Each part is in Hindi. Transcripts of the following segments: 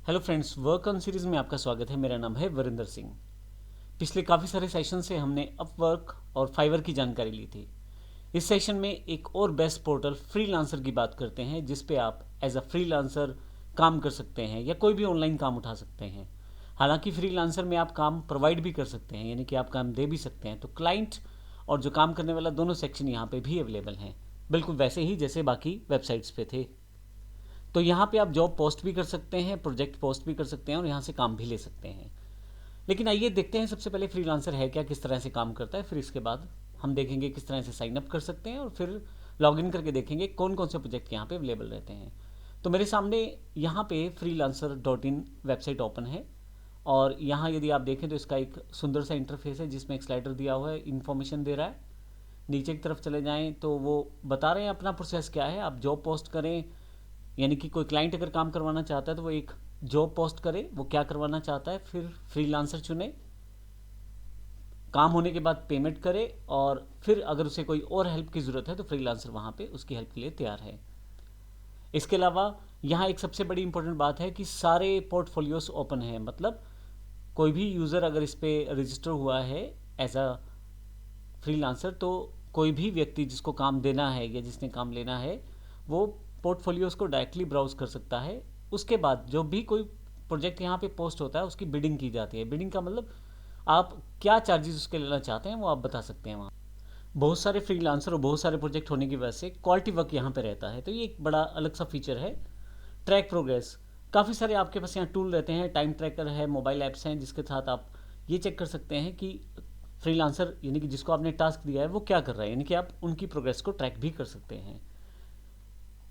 Hello friends, work on series में आपका स्वागत है। मेरा नाम है वरिंदर सिंह। पिछले काफ़ी सारे सेशन से हमने अपवर्क और फाइवर की जानकारी ली थी। इस सेशन में एक और बेस्ट पोर्टल फ्रीलांसर की बात करते हैं, जिस पे आप एज अ फ्रीलांसर काम कर सकते हैं या कोई भी ऑनलाइन काम उठा सकते हैं। हालांकि फ्रीलांसर में आप काम प्रोवाइड भी कर सकते हैं, यानी कि आप काम दे भी सकते हैं। तो क्लाइंट और जो काम करने वाला दोनों सेक्शन यहाँ पे भी अवेलेबल हैं, बिल्कुल वैसे ही जैसे बाकी वेबसाइट्स पे थे। तो यहाँ पे आप जॉब पोस्ट भी कर सकते हैं, प्रोजेक्ट पोस्ट भी कर सकते हैं और यहाँ से काम भी ले सकते हैं। लेकिन आइए देखते हैं सबसे पहले फ्रीलांसर है क्या, किस तरह से काम करता है। फिर इसके बाद हम देखेंगे किस तरह से साइन अप कर सकते हैं और फिर लॉग इन करके देखेंगे कौन कौन से प्रोजेक्ट यहाँ पे अवेलेबल रहते हैं। तो मेरे सामने यहाँ पे freelancer.in वेबसाइट ओपन है और यहाँ यदि आप देखें तो इसका एक सुंदर सा इंटरफेस है जिसमें एक स्लाइडर दिया हुआ है, इन्फॉर्मेशन दे रहा है। नीचे की तरफ चले जाएं तो वो बता रहे हैं अपना प्रोसेस क्या है। आप जॉब पोस्ट करें, यानी कि कोई क्लाइंट अगर काम करवाना चाहता है तो वो एक जॉब पोस्ट करे, वो क्या करवाना चाहता है, फिर फ्रीलांसर चुने, काम होने के बाद पेमेंट करे और फिर अगर उसे कोई और हेल्प की ज़रूरत है तो फ्रीलांसर वहाँ पे उसकी हेल्प के लिए तैयार है। इसके अलावा यहाँ एक सबसे बड़ी इंपॉर्टेंट बात है कि सारे पोर्टफोलियोज ओपन है। मतलब कोई भी यूज़र अगर इस पर रजिस्टर हुआ है एज अ फ्रीलांसर, तो कोई भी व्यक्ति जिसको काम देना है या जिसने काम लेना है वो पोर्टफोलियोज को डायरेक्टली ब्राउज कर सकता है। उसके बाद जो भी कोई प्रोजेक्ट यहाँ पे पोस्ट होता है उसकी बिडिंग की जाती है। बिडिंग का मतलब आप क्या चार्जेस उसके लेना चाहते हैं वो आप बता सकते हैं वहाँ। बहुत सारे फ्रीलांसर और बहुत सारे प्रोजेक्ट होने की वजह से क्वालिटी वर्क यहाँ पे रहता है, तो ये एक बड़ा अलग सा फीचर है। ट्रैक प्रोग्रेस, काफ़ी सारे आपके पास यहाँ टूल रहते हैं, टाइम ट्रैकर है, मोबाइल ऐप्स हैं जिसके साथ आप ये चेक कर सकते हैं कि फ्रीलांसर यानी कि जिसको आपने टास्क दिया है वो क्या कर रहा है, यानी कि आप उनकी प्रोग्रेस को ट्रैक भी कर सकते हैं।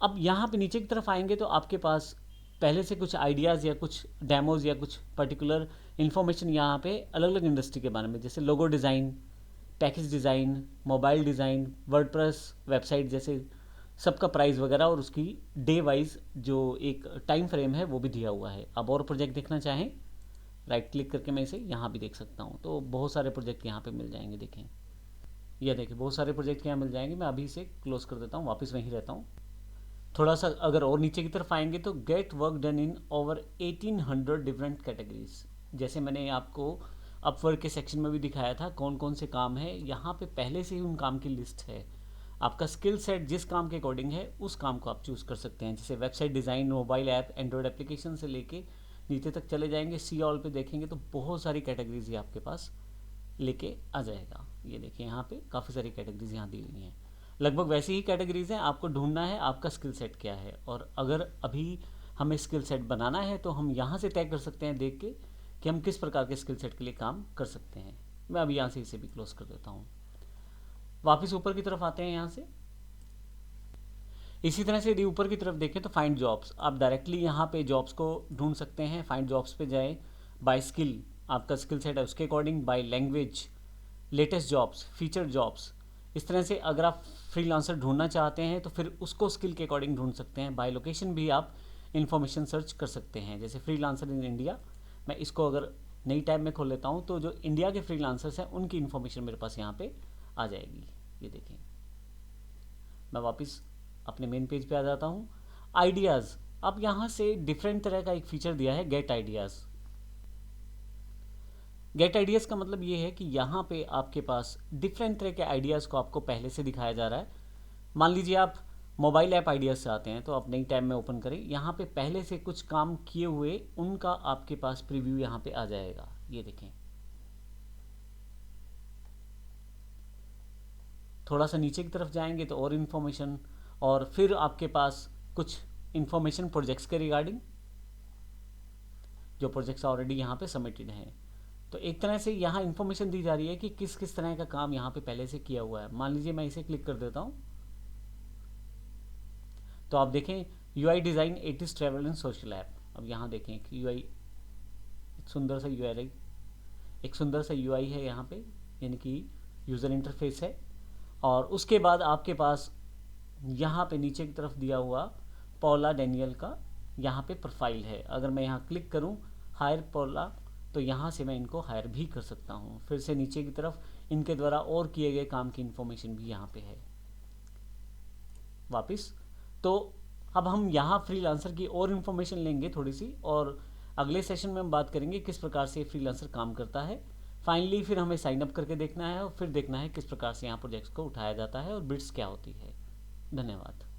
अब यहाँ पे नीचे की तरफ आएंगे तो आपके पास पहले से कुछ आइडियाज़ या कुछ डेमोज या कुछ पर्टिकुलर इन्फॉर्मेशन यहाँ पे अलग अलग इंडस्ट्री के बारे में, जैसे logo design, package design, mobile design, WordPress website जैसे सबका प्राइस वगैरह और उसकी डे वाइज जो एक टाइम फ्रेम है वो भी दिया हुआ है। अब और प्रोजेक्ट देखना चाहें, राइट क्लिक करके मैं इसे यहाँ भी देख सकता हूँ, तो बहुत सारे प्रोजेक्ट यहाँ पे मिल जाएंगे। देखें, यह देखिए बहुत सारे प्रोजेक्ट यहाँ मिल जाएंगे। मैं अभी इसे क्लोज कर देता हूँ, वापस वहीं रहता हूँ। थोड़ा सा अगर और नीचे की तरफ आएंगे तो get work done in over 1800 different categories. जैसे मैंने आपको अपवर्क के सेक्शन में भी दिखाया था कौन कौन से काम है, यहाँ पे पहले से ही उन काम की लिस्ट है। आपका स्किल सेट जिस काम के अकॉर्डिंग है उस काम को आप चूज़ कर सकते हैं। जैसे website design, mobile app, Android application से लेके नीचे तक चले जाएंगे, सी ऑल पे देखेंगे तो बहुत सारी कैटेगरीज ही आपके पास लेके आ जाएगा। ये देखिए यहाँ पे काफ़ी सारी कैटेगरीज यहाँ दी हुई हैं। लगभग वैसी ही कैटेगरीज हैं, आपको ढूंढना है आपका स्किल सेट क्या है। और अगर अभी हमें स्किल सेट बनाना है तो हम यहाँ से तय कर सकते हैं देख के कि हम किस प्रकार के स्किल सेट के लिए काम कर सकते हैं। मैं अभी यहाँ से इसे भी क्लोज कर देता हूँ। वापस ऊपर की तरफ आते हैं यहाँ से। इसी तरह से यदि ऊपर की तरफ देखें तो फाइंड जॉब्स, आप डायरेक्टली यहाँ पे जॉब्स को ढूंढ सकते हैं। फाइंड जॉब्स पे जाएं, बाय स्किल, आपका स्किल सेट है उसके according, by language, latest jobs, feature jobs. इस तरह से अगर आप फ्रीलांसर ढूंढना चाहते हैं तो फिर उसको स्किल के अकॉर्डिंग ढूंढ सकते हैं। बाय लोकेशन भी आप इन्फॉर्मेशन सर्च कर सकते हैं, जैसे फ्रीलांसर इन इंडिया। मैं इसको अगर नई टैब में खोल लेता हूँ तो जो इंडिया के फ्रीलांसर्स हैं उनकी इन्फॉर्मेशन मेरे पास यहाँ पे आ जाएगी। ये देखें, मैं वापस अपने मेन पेज पे आ जाता हूँ। आइडियाज़, अब यहाँ से डिफरेंट तरह का एक फीचर दिया है, गेट आइडियाज़। गेट आइडियाज़ का मतलब ये है कि यहाँ पे आपके पास डिफरेंट तरह के आइडियाज़ को आपको पहले से दिखाया जा रहा है। मान लीजिए आप मोबाइल ऐप आइडियाज़ से आते हैं तो आप नई टैब में ओपन करें, यहाँ पे पहले से कुछ काम किए हुए उनका आपके पास प्रीव्यू यहाँ पे आ जाएगा। ये देखें, थोड़ा सा नीचे की तरफ जाएंगे तो और इन्फॉर्मेशन, और फिर आपके पास कुछ इन्फॉर्मेशन प्रोजेक्ट्स के रिगार्डिंग, जो प्रोजेक्ट्स ऑलरेडी यहाँ पे सबमिटेड हैं। तो एक तरह से यहाँ इन्फॉर्मेशन दी जा रही है कि किस किस तरह का काम यहाँ पे पहले से किया हुआ है। मान लीजिए मैं इसे क्लिक कर देता हूँ तो आप देखें UI design, एटिस travel and social app. अब यहाँ देखें कि यूआई, एक सुंदर सा यूआई, एक सुंदर सा यूआई है यहाँ पे, यानी कि यूज़र इंटरफेस है। और उसके बाद आपके पास यहाँ पे नीचे की तरफ दिया हुआ पौला डैनियल का यहाँ पे प्रोफाइल है। अगर मैं यहाँ क्लिक करूँ हायर पौला तो यहाँ से मैं इनको हायर भी कर सकता हूँ। फिर से नीचे की तरफ इनके द्वारा और किए गए काम की इन्फॉर्मेशन भी यहाँ पे है। वापस तो अब हम यहाँ फ्रीलांसर की और इन्फॉर्मेशन लेंगे थोड़ी सी, और अगले सेशन में हम बात करेंगे किस प्रकार से फ्रीलांसर काम करता है। फाइनली फिर हमें साइन अप करके देखना है और फिर देखना है किस प्रकार से यहाँ प्रोजेक्ट्स को उठाया जाता है और बिड्स क्या होती है। धन्यवाद।